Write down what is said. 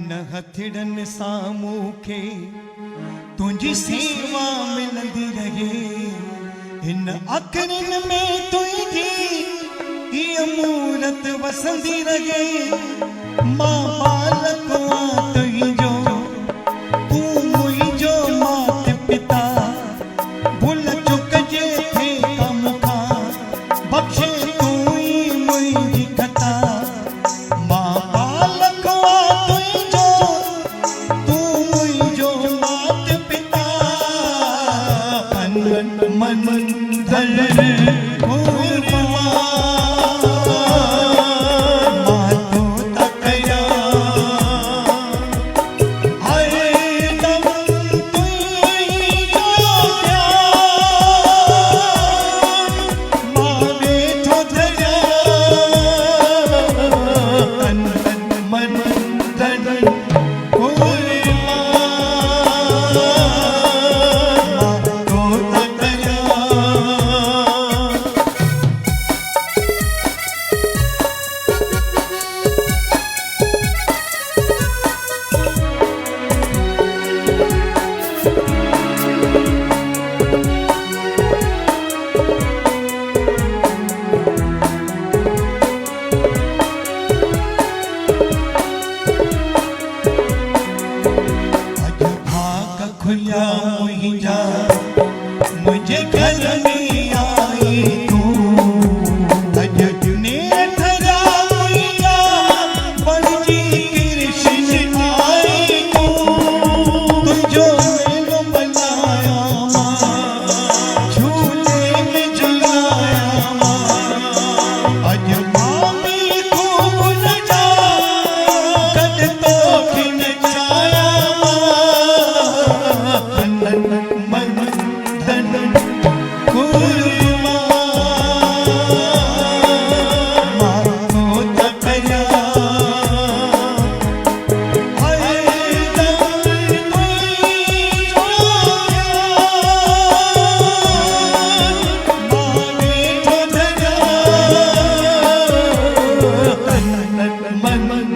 इन हथड़न सामू के तुझी सेवा मिलंदी रहे, इन अखरन में तुझी ये मूरत वसंदी रहे। मां बालक तुझो तू मुझो मात पिता भूल चुक जे थे कम खा बख्शे तू ही मुझी खता। मां बालक तुझो तू मुझो मात पिता मन दर खुला मुझा मुझे घर में आई तू अजने थरा मुझा बड़ी कृष्ण आई तू तुझो मैंने बनाया झूले में झुलाया अज मामी खूब नचा कद तो खिन छाया मन